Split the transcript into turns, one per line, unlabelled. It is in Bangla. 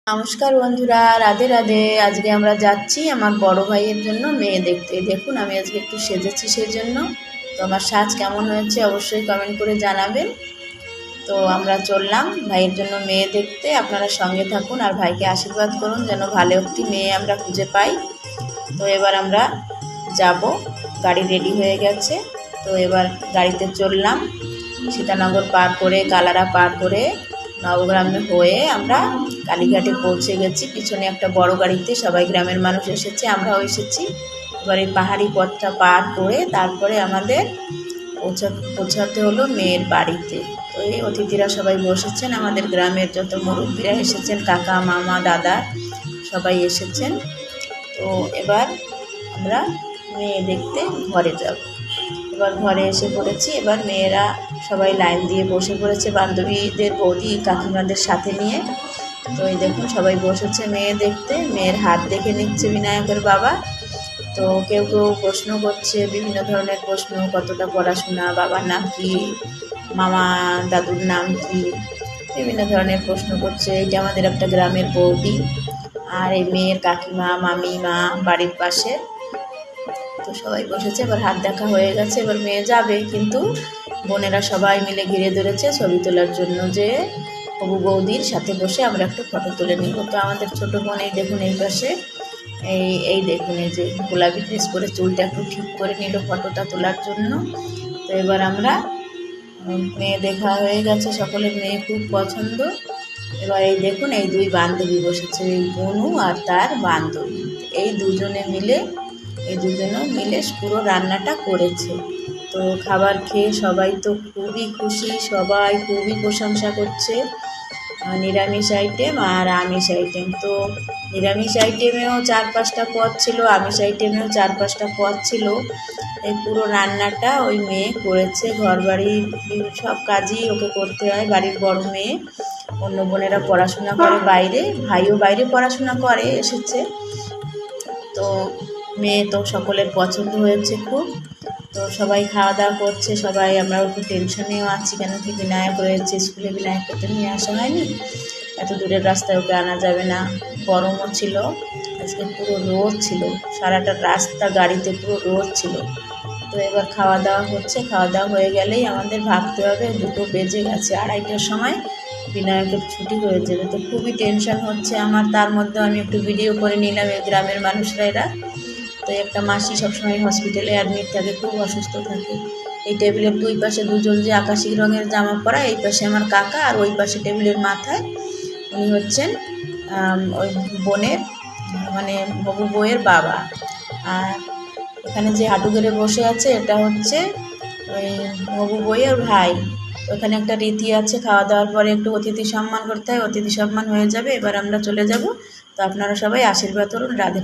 নমস্কার বন্ধুরা, রাধে রাধে। আজকে আমরা যাচ্ছি আমার বড় ভাইয়ের জন্য মেয়ে দেখতে। দেখুন আমি আজকে একটু সেজেছি সেই জন্য। তো আমার সাজ কেমন হয়েছে অবশ্যই কমেন্ট করে জানাবেন। তো আমরা চললাম ভাইয়ের জন্য মেয়ে দেখতে। আপনারা সঙ্গে থাকুন আর ভাইকে আশীর্বাদ করুন যেন ভালো একটি মেয়ে আমরা খুঁজে পাই। তো এবার আমরা যাব, গাড়ি রেডি হয়ে গেছে। তো এবার গাড়িতে চললাম, সীতানগর পার করে কালারা পার করে নবগ্রামে হয়ে আমরা কালীঘাটে পৌঁছে গেছি। পিছনে একটা বড় গাড়িতে সবাই গ্রামের মানুষ এসেছে, আমরাও এসেছি। এবার এই পাহাড়ি পথটা পার করে তারপরে আমাদের পৌঁছাতে হলো মেয়ের বাড়িতে। তো এই অতিথিরা সবাই বসেছেন, আমাদের গ্রামের যত মুরব্বীরা এসেছেন, কাকা মামা দাদা সবাই এসেছেন। তো এবার আমরা মেয়ে দেখতে ঘরে যাব। এবার ঘরে এসে পড়েছি। এবার মেয়েরা সবাই লাইন দিয়ে বসে পড়েছে, বান্ধবীদের বৌদি কাকিমাদের সাথে নিয়ে। তো এই দেখুন সবাই বসেছে মেয়ে দেখতে। মেয়ের হাত দেখে নিচ্ছে বিনায়কের বাবা। তো কেউ কেউ প্রশ্ন করছে, বিভিন্ন ধরনের প্রশ্ন, কতটা পড়াশোনা, বাবার নাম কি, মামা দাদুর নাম কি, বিভিন্ন ধরনের প্রশ্ন করছে। এইটা আমাদের একটা গ্রামের বৌদি, আর এই মেয়ের কাকিমা মামিমা বাড়ির পাশে। তো সবাই বসেছে, এবার হাত দেখা হয়ে গেছে। এবার মেয়ে যাবে, কিন্তু বোনেরা সবাই মিলে ঘিরে ধরেছে ছবি তোলার জন্য, যে হবু বৌদির সাথে বসে আমরা একটু ফটো তুলে নিব। তো আমাদের ছোটো বোন এই দেখুন এই পাশে, এই দেখুন এই যে গোলাপি ড্রেস করে চুলটা একটু ঠিক করে নিল ফটোটা তোলার জন্য। তো এবার আমরা মেয়ে দেখা হয়ে গেছে, সকলের মেয়ে খুব পছন্দ। এবার এই দেখুন এই দুই বান্ধবী বসেছে, এই বনু আর তার বান্ধবী। এই দুজনে মিলে পুরো রান্নাটা করেছে। তো খাবার খেয়ে সবাই তো খুবই খুশি, সবাই খুবই প্রশংসা করছে। নিরামিষ আইটেম আর আমিষ আইটেম। তো নিরামিষ আইটেমেও 4-5টা পদ ছিল, আমিষ আইটেমেও 4-5টা পদ ছিল। এই পুরো রান্নাটা ওই মেয়ে করেছে। ঘর বাড়ির সব কাজই ওকে করতে হয়, বাড়ির বড় মেয়ে। অন্য বোনেরা পড়াশোনা করে বাইরে, ভাইও বাইরে পড়াশোনা করে এসেছে। তো মেয়ে তো সকলের পছন্দ হয়েছে খুব। তো সবাই খাওয়া দাওয়া করছে, সবাই আমরা একটু টেনশনেও আছি, কেন কি বিনায়ক রয়েছে স্কুলে, বিনায়ককে তো নিয়ে আসা হয়নি, এত দূরের রাস্তায় ওকে আনা যাবে না। গরমও ছিল, আজকে পুরো রোদ ছিল, সারাটা রাস্তা গাড়িতে পুরো রোদ ছিল। তো এবার খাওয়া দাওয়া হচ্ছে, খাওয়া দাওয়া হয়ে গেলেই আমাদের ভাবতে হবে, 2টো বেজে গেছে, 2:30টার সময় বিনায়কের ছুটি হয়ে যাবে। তো খুবই টেনশন হচ্ছে আমার। তার মধ্যে আমি একটু ভিডিও করে নিলাম, এই গ্রামের মানুষরা এরা। তো একটা মাসি সবসময় হসপিটালে অ্যাডমিট থাকে, খুব অসুস্থ থাকে। এই টেবিলের দুই পাশে দুজন যে আকাশি রঙের জামা পরা, এই পাশে আমার কাকা, আর ওই পাশে টেবিলের মাথায় উনি হচ্ছেন ওই বোনের মানে হবু বউয়ের বাবা। আর এখানে যে হাঁটু গেড়ে বসে আছে এটা হচ্ছে ওই হবু বউয়ের ভাই। ওখানে একটা রীতি আছে, খাওয়া দাওয়ার পরে একটু অতিথি সম্মান করতে হয়, অতিথি সম্মান হয়ে যাবে। এবার আমরা চলে যাব। তো আপনারা সবাই আশীর্বাদ করুন। রাধে রাধে।